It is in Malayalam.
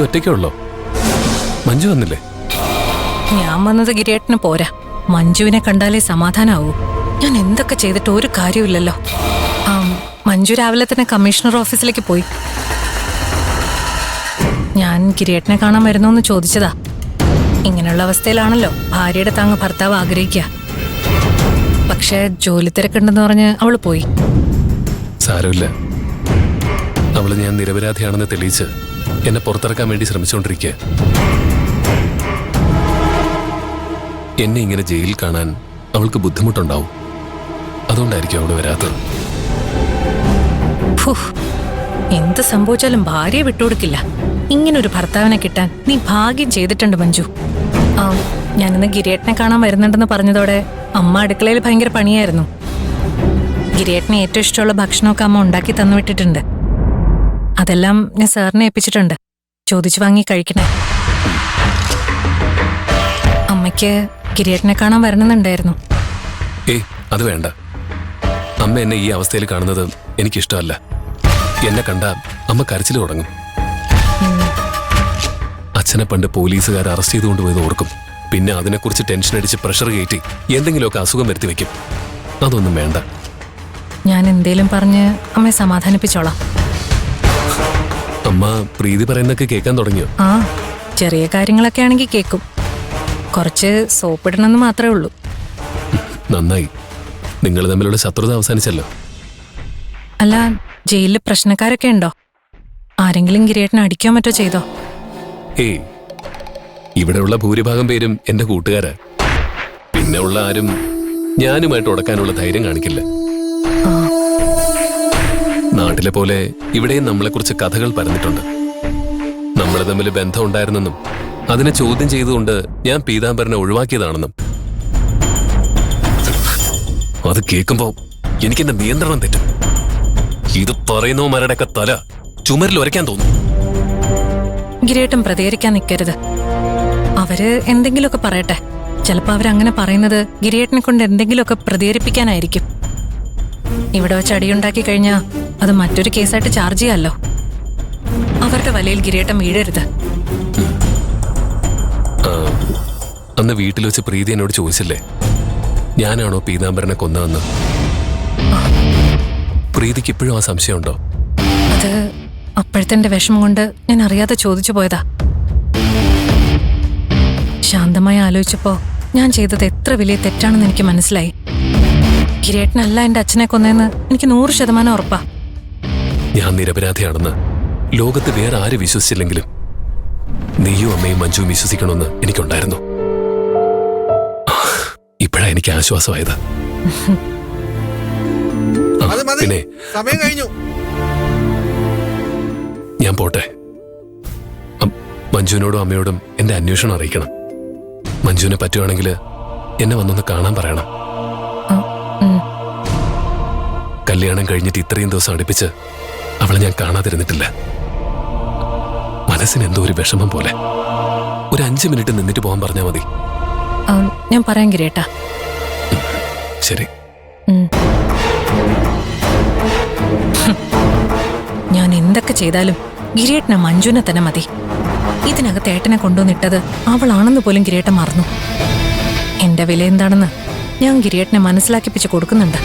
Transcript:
ഒറ്റയ്ക്കുള്ളോ? മഞ്ജു വന്നില്ലേ? ഞാൻ വന്നത് ഗിരിയേട്ടന് പോരാ. മഞ്ജുവിനെ കണ്ടാലേ സമാധാനാവൂ. ഞാൻ എന്തൊക്കെ ചെയ്തിട്ട് ഒരു കാര്യമില്ലല്ലോ. മഞ്ജു രാവിലെ തന്നെ കമ്മീഷണർ ഓഫീസിലേക്ക് പോയി. ഞാൻ ഗിരിയേട്ടനെ കാണാൻ വരുന്നോന്ന് ചോദിച്ചതാ. ഇങ്ങനെയുള്ള അവസ്ഥയിലാണല്ലോ ഭാര്യയുടെ താങ്ങ് ഭർത്താവ് ആഗ്രഹിക്കുക. പക്ഷെ ജോലി തിരക്കുണ്ടെന്ന് പറഞ്ഞ് അവള് പോയി. സാരമില്ല, അവള് ഞാൻ നിരപരാധിയാണെന്ന് തെളിയിച്ച് എന്നെ പുറത്തിറക്കാൻ വേണ്ടി ശ്രമിച്ചുകൊണ്ടിരിക്കുക. എന്നെ ഇങ്ങനെ ജയിലിൽ കാണാൻ അവൾക്ക് ബുദ്ധിമുട്ടുണ്ടാവും. അതുകൊണ്ടായിരിക്കും അവള് വരാത്തത്. എന്ത് സംഭവിച്ചാലും ഭാര്യയെ വിട്ടുകൊടുക്കില്ല. ഇങ്ങനൊരു ഭർത്താവിനെ കിട്ടാൻ നീ ഭാഗ്യം ചെയ്തിട്ടുണ്ട് മഞ്ജു. ഞാനിന്ന് ഗിരിയേട്ടനെ കാണാൻ വരുന്നുണ്ടെന്ന് പറഞ്ഞതോടെ അമ്മ അടുക്കളയിൽ ഭയങ്കര പണിയായിരുന്നു. ഗിരിയേട്ടന് ഏറ്റവും ഇഷ്ടമുള്ള ഭക്ഷണമൊക്കെ അമ്മ ഉണ്ടാക്കി തന്നുവിട്ടിട്ടുണ്ട്. അതെല്ലാം ഞാൻ സാറിനെ ഏൽപ്പിച്ചിട്ടുണ്ട്. ചോദിച്ചു വാങ്ങി കഴിക്കണേ. അമ്മയ്ക്ക് ഗിരിയേട്ടനെ കാണാൻ വരണമെന്നുണ്ടായിരുന്നു. ഏയ്, അത് വേണ്ട. അമ്മ എന്നെ ഈ അവസ്ഥയിൽ കാണുന്നത് എനിക്കിഷ്ടമല്ല. എന്നെ കണ്ടാൽ അമ്മ കരച്ചിൽ തുടങ്ങും. അച്ഛനെ പണ്ട് പോലീസുകാർ അറസ്റ്റ് ചെയ്തുകൊണ്ട് പോയത് ഓർക്കും. പിന്നെ അതിനെക്കുറിച്ച് ടെൻഷൻ അടിച്ച് പ്രഷർ കയറ്റി എന്തെങ്കിലുമൊക്കെ അസുഖം വരുത്തി വെക്കും. അതൊന്നും വേണ്ട. ഞാൻ എന്തേലും പറഞ്ഞ് അമ്മയെ സമാധാനിപ്പിച്ചോളാം. അമ്മ പ്രീതി പറയുന്നൊക്കെ കേൾക്കാൻ തുടങ്ങിയോ? ആ, ചെറിയ കാര്യങ്ങളൊക്കെ ആണെങ്കിൽ കേൾക്കും. കുറച്ച് സോപ്പിടണമെന്ന് മാത്രമേ ഉള്ളൂ. നന്നായി. നിങ്ങൾ തമ്മിലുള്ള ശത്രുത അവസാനിച്ചല്ലോ. അല്ല, ജയിലിൽ പ്രശ്നക്കാരൊക്കെ ഉണ്ടോ? ആരെങ്കിലും ഗിരിയേട്ടനെ അടിക്കാൻ മറ്റോ ചെയ്തോ? ഏയ്, ഇവിടെയുള്ള ഭൂരിഭാഗം പേരും എന്റെ കൂട്ടുകാരാ. പിന്നെ ഉള്ള ആരും ഞാനുമായിട്ട് ഉടക്കാനുള്ള ധൈര്യം കാണിക്കില്ല. നാട്ടിലെ പോലെ ഇവിടെയും നമ്മളെക്കുറിച്ച് കഥകൾ പറഞ്ഞിട്ടുണ്ട്. നമ്മൾ തമ്മിൽ ബന്ധം ഉണ്ടായിരുന്നെന്നും അതിനെ ചോദ്യം ചെയ്തുകൊണ്ട് ഞാൻ പീതാംബരനെ ഒഴിവാക്കിയതാണെന്നും. അത് കേൾക്കുമ്പോ എനിക്കെന്റെ നിയന്ത്രണം തെറ്റും. ഇത് പറയുന്നവന്മാരുടെയൊക്കെ തല ചുമരിൽ ഉരയ്ക്കാൻ തോന്നും. ഗിരിയേട്ടൻ പ്രതികരിക്കാൻ നിൽക്കരുത്. അവര് എന്തെങ്കിലുമൊക്കെ പറയട്ടെ. ചിലപ്പോ അവരങ്ങനെ പറയുന്നത് ഗിരിയേട്ടനെ കൊണ്ട് എന്തെങ്കിലുമൊക്കെ പ്രതികരിപ്പിക്കാനായിരിക്കും. ഇവിടെ വെച്ച് അടിയുണ്ടാക്കി കഴിഞ്ഞാൽ അത് മറ്റൊരു കേസായിട്ട് ചാർജ് ചെയ്യാമല്ലോ. അവരുടെ വലയിൽ ഗിരിയേട്ടൻ വീഴരുത്. അന്ന് വീട്ടിൽ വെച്ച് പ്രീതി എന്നോട് ചോദിച്ചില്ലേ, ഞാനാണോ പീതാംബരനെ കൊന്നതെന്ന്? പ്രീതിക്ക് ഇപ്പോഴും ആ സംശയമുണ്ടോ? അത് അപ്പോഴത്തെ എന്റെ വിഷമം കൊണ്ട് ഞാൻ അറിയാതെ ചോദിച്ചു പോയതാ. ശാന്തമായി ആലോചിച്ചപ്പോ ഞാൻ ചെയ്തത് എത്ര വലിയ തെറ്റാണെന്ന് എനിക്ക് മനസ്സിലായി. ഗിരിയേട്ടനല്ല എന്റെ അച്ഛനെ കൊന്നതെന്ന് എനിക്ക് 100% ഉറപ്പാ. ഞാൻ നിരപരാധിയാണെന്ന് ലോകത്ത് വേറെ ആര് വിശ്വസിച്ചില്ലെങ്കിലും നീയും അമ്മയും മഞ്ജുവും വിശ്വസിക്കണമെന്ന് എനിക്കുണ്ടായിരുന്നു. ഇപ്പോഴാ എനിക്ക് ആശ്വാസമായത്. പിന്നെ സമയം കഴിഞ്ഞു. ഞാൻ പോട്ടെ. മഞ്ജുവിനോടും അമ്മയോടും എന്റെ അന്വേഷണം അറിയിക്കണം. മഞ്ജുവിനെ പറ്റുവാണെങ്കിൽ എന്നെ വന്നൊന്ന് കാണാൻ പറയണം. കല്യാണം കഴിഞ്ഞിട്ട് ഇത്രയും ദിവസം അടുപ്പിച്ച് അവളെ ഞാൻ കാണാതിരുന്നിട്ടില്ല. മനസ്സിന് എന്തോ ഒരു വിഷമം പോലെ. ഒരു 5 മിനിറ്റ് നിന്നിട്ട് പോകാൻ പറഞ്ഞാൽ മതി. ഞാൻ പറയാൻ ഗിരിയേട്ടാ. ശരി. ഞാൻ എന്തൊക്കെ ചെയ്താലും ഗിരിയേട്ടനെ മഞ്ജുവിനെ തന്നെ മതി. ഇതിനകത്ത് ഏട്ടനെ കൊണ്ടുവന്നിട്ടത് അവളാണെന്ന് പോലും ഗിരിയേട്ടൻ മറന്നു. എന്റെ വില എന്താണെന്ന് ഞാൻ ഗിരിയേട്ടനെ മനസ്സിലാക്കിപ്പിച്ച് കൊടുക്കുന്നുണ്ട്.